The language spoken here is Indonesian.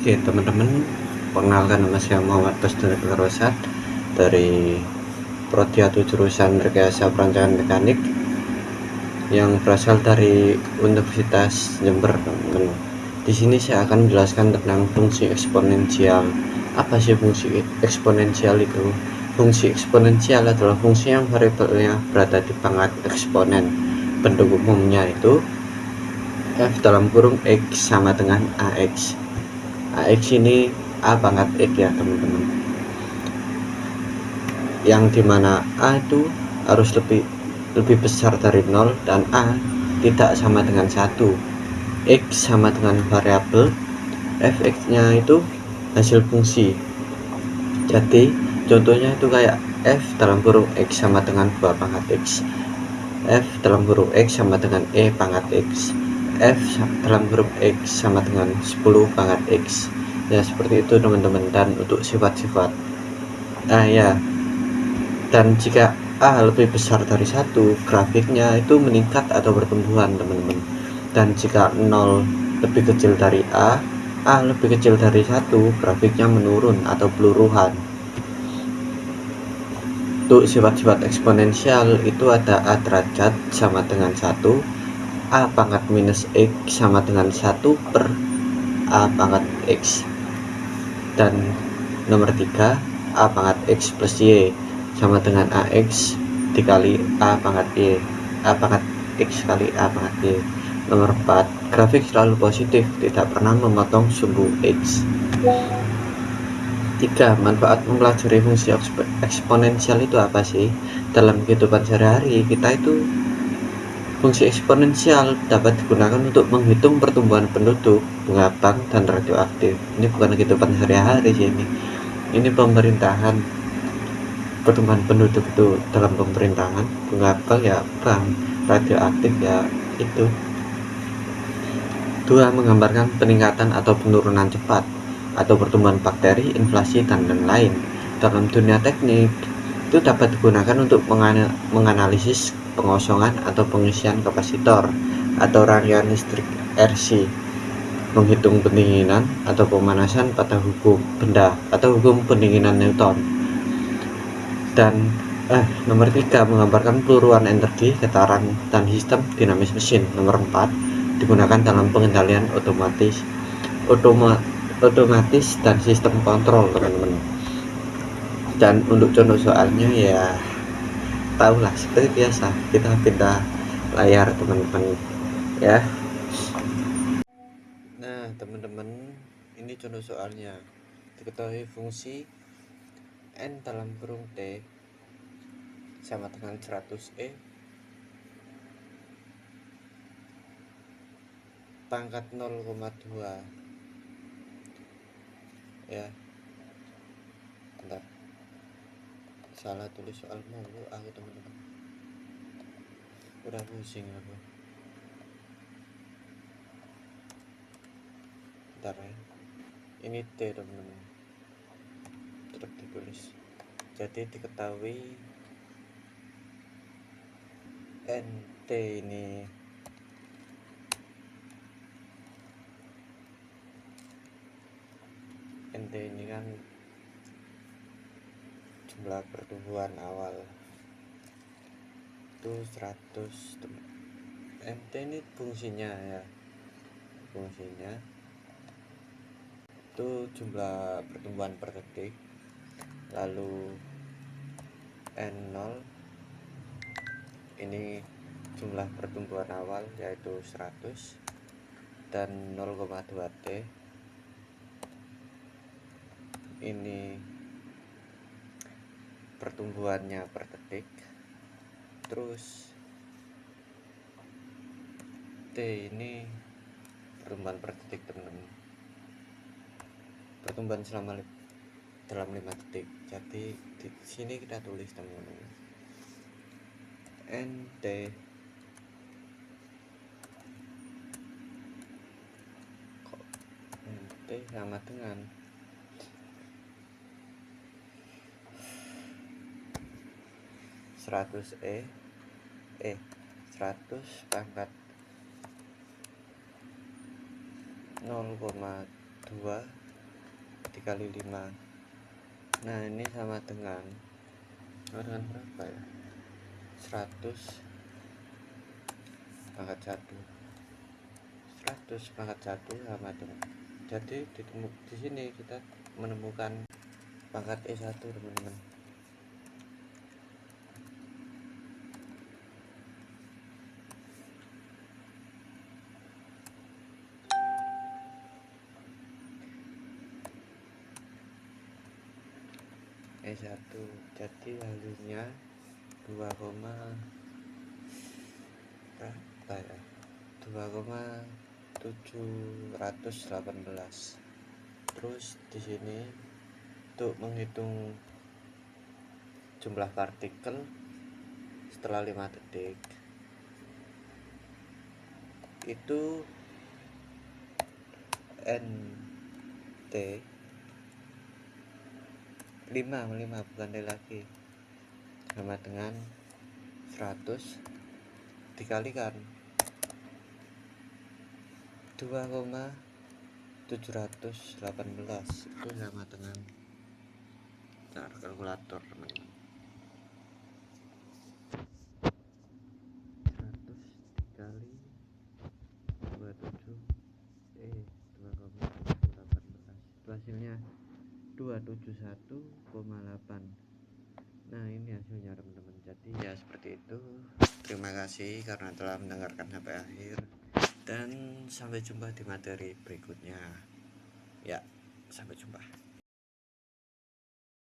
Oke teman-teman, perkenalkan nama saya Muhammad Basdul Rosad dari Prodi 1 jurusan Rekayasa Perancangan Mekanik yang berasal dari Universitas Jember, teman-teman. Di sini saya akan menjelaskan tentang fungsi eksponensial. Apa sih fungsi eksponensial itu? Fungsi eksponensial adalah fungsi yang variabelnya berada di pangkat eksponen. Bentuk umumnya itu f dalam kurung x sama dengan ax. AX ini A pangkat X ya teman-teman, yang dimana A itu harus lebih besar dari 0 dan A tidak sama dengan 1. X sama dengan variabel, fx nya itu hasil fungsi. Jadi contohnya itu kayak f dalam kurung x sama dengan 2 pangkat x, f dalam kurung x sama dengan e pangkat x, f dalam kurung x sama dengan 10 pangkat x. Ya seperti itu teman-teman. Dan untuk sifat-sifat ya, dan jika A lebih besar dari 1, grafiknya itu meningkat atau pertumbuhan teman-teman. Dan jika 0 lebih kecil dari A lebih kecil dari 1, grafiknya menurun atau peluruhan. Untuk sifat-sifat eksponensial itu ada A derajat sama dengan 1, A pangkat minus X sama dengan 1 per A pangkat X, dan nomor 3 A pangkat X plus Y sama dengan AX dikali A pangkat Y, A pangkat X kali A pangkat Y. Nomor 4 grafik selalu positif, tidak pernah memotong sumbu X. 3 manfaat mempelajari fungsi eksponensial itu apa sih? Dalam kehidupan sehari-hari kita itu fungsi eksponensial dapat digunakan untuk menghitung pertumbuhan penduduk, bunga bank, dan radioaktif. Ini bukan kehidupan sehari-hari sih, ini pemerintahan. Pertumbuhan penduduk itu dalam pemerintahan, bunga bank ya bank, radioaktif ya itu. 2 menggambarkan peningkatan atau penurunan cepat atau pertumbuhan bakteri, inflasi, dan lain-lain. Dalam dunia teknik itu dapat digunakan untuk menganalisis pengosongan atau pengisian kapasitor atau rangkaian listrik RC, menghitung pendinginan atau pemanasan pada hukum benda atau hukum pendinginan Newton. Dan nomor 3 menggambarkan peluruhan energi, getaran, dan sistem dinamis mesin. Nomor 4 digunakan dalam pengendalian otomatis dan sistem kontrol, teman-teman. Dan untuk contoh soalnya ya tahulah, seperti biasa kita pindah layar teman-teman ya. Nah teman-teman, ini contoh soalnya. Diketahui fungsi n dalam kurung t sama dengan 100e pangkat 0,2 ya. Bentar, salah tulis soal mulu aku teman-teman, udah pusing aku. Bentar ya, ini T teman-teman, tetap ditulis. Jadi diketahui NT ini kan jumlah pertumbuhan awal itu 100. NT ini fungsinya ya, fungsinya itu jumlah pertumbuhan per detik. Lalu N0 ini jumlah pertumbuhan awal yaitu 100, dan 0,2 T ini pertumbuhannya per detik. Terus T ini pertumbuhan per detik teman-teman, pertumbuhan selama dalam 5 detik. Jadi di sini kita tulis teman-teman, NT sama dengan 100 100 pangkat 0,2 dikali 5. Nah ini sama dengan berapa ya, 100 pangkat 1. 100 pangkat 1 sama dengan, jadi di sini kita menemukan pangkat E1 teman-teman. E1 jadi hasilnya 2, berapa ya, 2,718. Terus di sini untuk menghitung jumlah partikel setelah 5 detik itu NT 5 bukan D lagi, sama dengan 100 dikalikan 2,718 itu sama dengan, bentar, kalkulator teman-teman, 100 dikali 27 2,718 itu hasilnya 271,8. Nah ini hasilnya teman-teman. Jadi ya seperti itu. Terima kasih karena telah mendengarkan sampai akhir, dan sampai jumpa di materi berikutnya ya. Sampai jumpa.